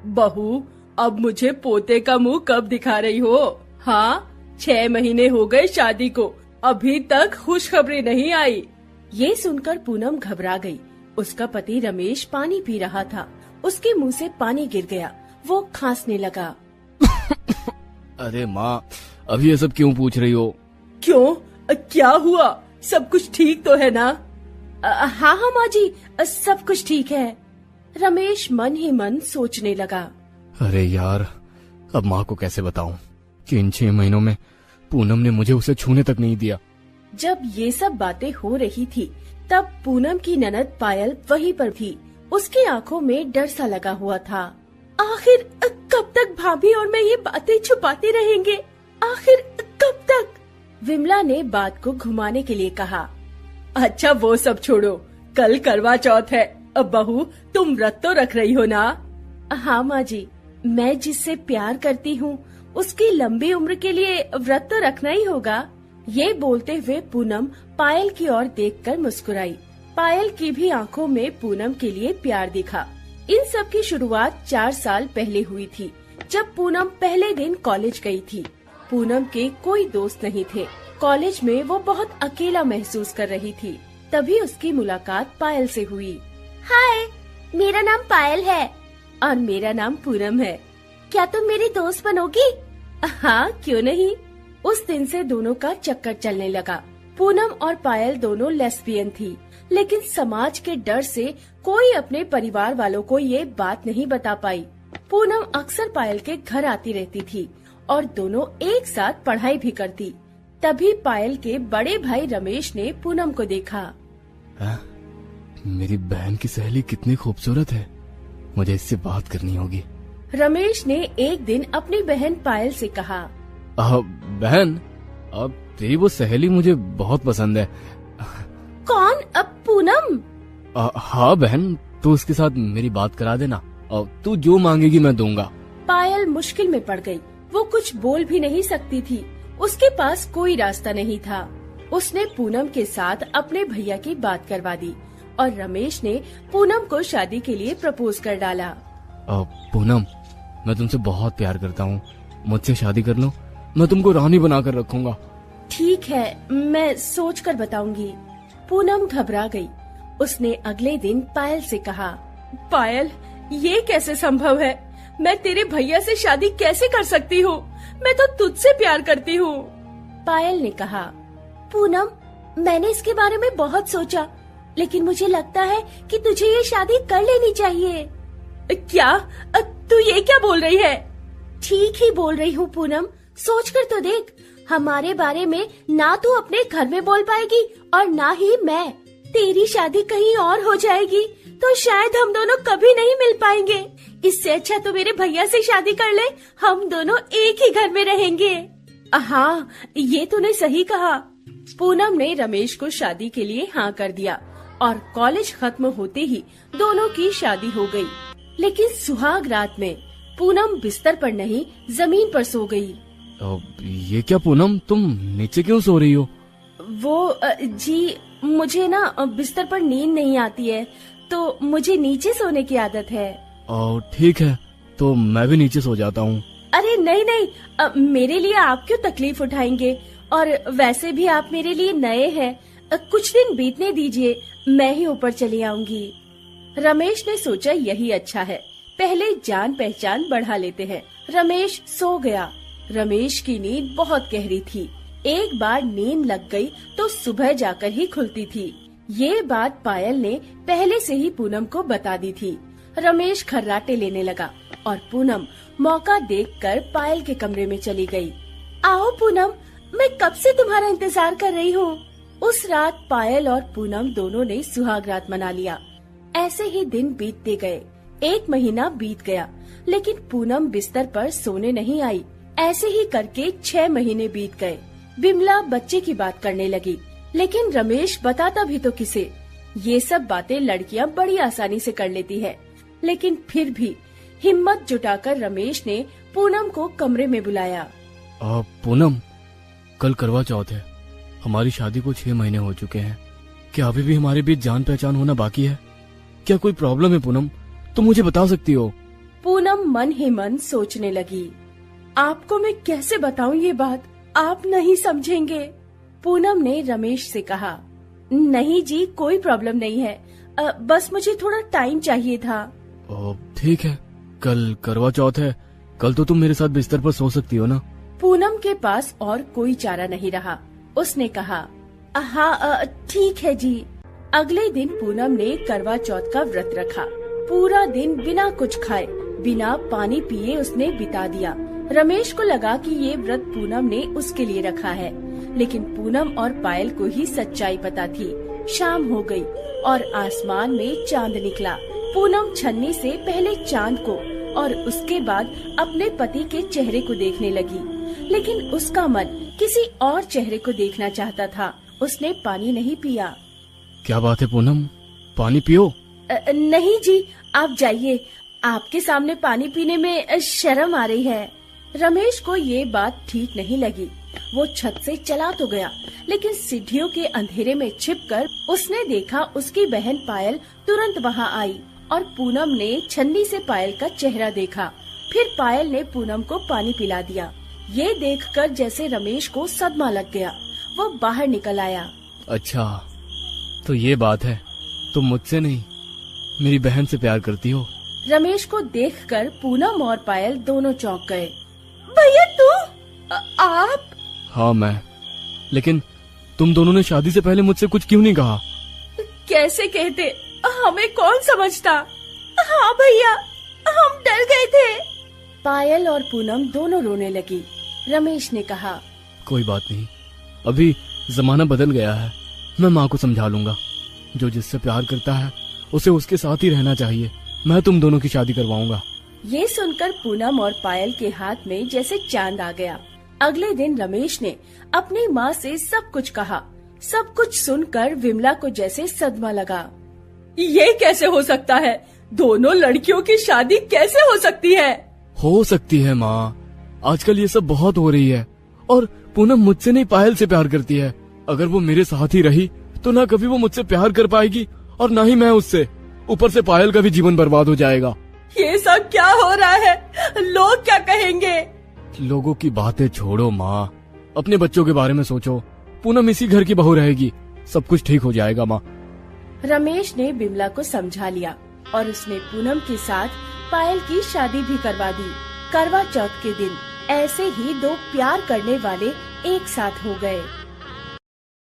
बहू, अब मुझे पोते का मुंह कब दिखा रही हो? हाँ, 6 महीने हो गए शादी को, अभी तक खुशखबरी नहीं आई। ये सुनकर पूनम घबरा गई। उसका पति रमेश पानी पी रहा था। उसके मुंह से पानी गिर गया। वो खांसने लगा। अरे माँ, अभी ये सब क्यों पूछ रही हो? क्यों, क्या हुआ? सब कुछ ठीक तो है ना? हाँ हाँ माँ जी, सब कुछ ठीक है। रमेश मन ही मन सोचने लगा। अरे यार, अब माँ को कैसे बताऊं कि इन 6 महीनों में पूनम ने मुझे उसे छूने तक नहीं दिया। जब ये सब बातें हो रही थी, तब पूनम की ननद पायल वहीं पर थी। उसकी आंखों में डर सा लगा हुआ था। आखिर कब तक भाभी और मैं ये बातें छुपाते रहेंगे? आखिर कब तक? विमला ने बात को घुमाने के लिए कहा। अच्छा वो सब छोड़ो, कल करवा चौथ है। अब बहू, तुम व्रत तो रख रही हो ना? हाँ माँ जी, मैं जिससे प्यार करती हूँ उसकी लंबी उम्र के लिए व्रत तो रखना ही होगा। ये बोलते हुए पूनम पायल की ओर देखकर मुस्कुराई। पायल की भी आंखों में पूनम के लिए प्यार दिखा। इन सब की शुरुआत 4 साल पहले हुई थी, जब पूनम पहले दिन कॉलेज गई थी। पूनम के कोई दोस्त नहीं थे। कॉलेज में वो बहुत अकेला महसूस कर रही थी। तभी उसकी मुलाकात पायल से हुई। हाय, मेरा नाम पायल है। और मेरा नाम पूनम है। क्या तुम मेरी दोस्त बनोगी? हाँ, क्यों नहीं। उस दिन से दोनों का चक्कर चलने लगा। पूनम और पायल दोनों लेस्बियन थी, लेकिन समाज के डर से कोई अपने परिवार वालों को ये बात नहीं बता पाई। पूनम अक्सर पायल के घर आती रहती थी और दोनों एक साथ पढ़ाई भी करती। तभी पायल के बड़े भाई रमेश ने पूनम को देखा। मेरी बहन की सहेली कितनी खूबसूरत है, मुझे इससे बात करनी होगी। रमेश ने एक दिन अपनी बहन पायल से कहा। बहन, अब तेरी वो सहेली मुझे बहुत पसंद है। कौन? अब पूनम? हाँ बहन, तू उसके साथ मेरी बात करा देना और तू जो मांगेगी मैं दूंगा। पायल मुश्किल में पड़ गई। वो कुछ बोल भी नहीं सकती थी। उसके पास कोई रास्ता नहीं था। उसने पूनम के साथ अपने भैया की बात करवा दी और रमेश ने पूनम को शादी के लिए प्रपोज कर डाला। पूनम, मैं तुमसे बहुत प्यार करता हूँ, मुझसे शादी कर लो, मैं तुमको रानी बनाकर रखूंगा। ठीक है, मैं सोच कर बताऊंगी। पूनम घबरा गई। उसने अगले दिन पायल से कहा। पायल, ये कैसे संभव है? मैं तेरे भैया से शादी कैसे कर सकती हूँ? मैं तो तुझसे प्यार करती हूँ। पायल ने कहा। पूनम, मैंने इसके बारे में बहुत सोचा, लेकिन मुझे लगता है कि तुझे ये शादी कर लेनी चाहिए। क्या? तू ये क्या बोल रही है? ठीक ही बोल रही हूँ पूनम, सोच कर तो देख। हमारे बारे में ना तू अपने घर में बोल पाएगी और ना ही मैं। तेरी शादी कहीं और हो जाएगी तो शायद हम दोनों कभी नहीं मिल पाएंगे। इससे अच्छा तो मेरे भैया से शादी कर ले, हम दोनों एक ही घर में रहेंगे। हाँ, ये तूने सही कहा। पूनम ने रमेश को शादी के लिए हाँ कर दिया और कॉलेज खत्म होते ही दोनों की शादी हो गई। लेकिन सुहाग रात में पूनम बिस्तर पर नहीं, जमीन पर सो गई। ये क्या पूनम, तुम नीचे क्यों सो रही हो? वो जी, मुझे ना बिस्तर पर नींद नहीं आती है, तो मुझे नीचे सोने की आदत है। ठीक है, तो मैं भी नीचे सो जाता हूँ। अरे नहीं नहीं, मेरे लिए आप क्यों तकलीफ उठाएंगे? और वैसे भी आप मेरे लिए नए हैं, कुछ दिन बीतने दीजिए, मैं ही ऊपर चली आऊंगी। रमेश ने सोचा यही अच्छा है, पहले जान पहचान बढ़ा लेते हैं। रमेश सो गया। रमेश की नींद बहुत गहरी थी। एक बार नींद लग गई तो सुबह जाकर ही खुलती थी। ये बात पायल ने पहले से ही पूनम को बता दी थी। रमेश खर्राटे लेने लगा और पूनम मौका देखकर पायल के कमरे में चली गई। आओ पूनम, मैं कब से तुम्हारा इंतजार कर रही हूँ। उस रात पायल और पूनम दोनों ने सुहाग रात मना लिया। ऐसे ही दिन बीतते गए। 1 महीना बीत गया, लेकिन पूनम बिस्तर पर सोने नहीं आई। ऐसे ही करके 6 महीने बीत गए। बिमला बच्चे की बात करने लगी, लेकिन रमेश बताता भी तो किसे। ये सब बातें लड़कियां बड़ी आसानी से कर लेती है, लेकिन फिर भी हिम्मत जुटाकर रमेश ने पूनम को कमरे में बुलाया। पूनम, कल करवा चौथ है, हमारी शादी को 6 महीने हो चुके हैं। क्या अभी भी हमारे बीच जान पहचान होना बाकी है? क्या कोई प्रॉब्लम है पूनम? तुम मुझे बता सकती हो। पूनम मन ही मन सोचने लगी, आपको मैं कैसे बताऊं ये बात, आप नहीं समझेंगे। पूनम ने रमेश से कहा, नहीं जी, कोई प्रॉब्लम नहीं है, बस मुझे थोड़ा टाइम चाहिए था। ठीक है, कल करवा चौथ है, कल तो तुम मेरे साथ बिस्तर पर सो सकती हो ना। पूनम के पास और कोई चारा नहीं रहा, उसने कहा, हाँ ठीक है जी। अगले दिन पूनम ने करवा चौथ का व्रत रखा। पूरा दिन बिना कुछ खाए, बिना पानी पिए उसने बिता दिया। रमेश को लगा कि ये व्रत पूनम ने उसके लिए रखा है, लेकिन पूनम और पायल को ही सच्चाई पता थी। शाम हो गई और आसमान में चांद निकला। पूनम छन्नी से पहले चांद को और उसके बाद अपने पति के चेहरे को देखने लगी, लेकिन उसका मन किसी और चेहरे को देखना चाहता था। उसने पानी नहीं पिया। क्या बात है पूनम, पानी पियो। नहीं जी, आप जाइए, आपके सामने पानी पीने में शर्म आ रही है। रमेश को ये बात ठीक नहीं लगी। वो छत से चला तो गया, लेकिन सीढ़ियों के अंधेरे में छिपकर उसने देखा उसकी बहन पायल तुरंत वहाँ आई और पूनम ने छन्नी से पायल का चेहरा देखा। फिर पायल ने पूनम को पानी पिला दिया। ये देखकर जैसे रमेश को सदमा लग गया। वो बाहर निकल आया। अच्छा, तो ये बात है, तुम मुझसे नहीं मेरी बहन से प्यार करती हो। रमेश को देखकर पूनम और पायल दोनों चौंक गए। भैया तू, आप? हाँ मैं, लेकिन तुम दोनों ने शादी से पहले मुझसे कुछ क्यों नहीं कहा? कैसे कहते, हमें कौन समझता। हाँ भैया, हम डर गए थे। पायल और पूनम दोनों रोने लगी। रमेश ने कहा, कोई बात नहीं, अभी जमाना बदल गया है, मैं माँ को समझा लूंगा। जो जिससे प्यार करता है उसे उसके साथ ही रहना चाहिए। मैं तुम दोनों की शादी करवाऊंगा। ये सुनकर पूनम और पायल के हाथ में जैसे चांद आ गया। अगले दिन रमेश ने अपनी माँ से सब कुछ कहा। सब कुछ सुनकर विमला को जैसे सदमा लगा। ये कैसे हो सकता है? दोनों लड़कियों की शादी कैसे हो सकती है? हो सकती है माँ, आजकल ये सब बहुत हो रही है। और पूनम मुझसे नहीं पायल से प्यार करती है। अगर वो मेरे साथ ही रही तो ना कभी वो मुझसे प्यार कर पाएगी और ना ही मैं उससे। ऊपर से पायल का भी जीवन बर्बाद हो जाएगा। ये सब क्या हो रहा है? लोग क्या कहेंगे? लोगों की बातें छोड़ो माँ, अपने बच्चों के बारे में सोचो। पूनम इसी घर की बहू रहेगी, सब कुछ ठीक हो जाएगा माँ। रमेश ने बिमला को समझा लिया और उसने पूनम के साथ पायल की शादी भी करवा दी। करवा चौथ के दिन ऐसे ही दो प्यार करने वाले एक साथ हो गए।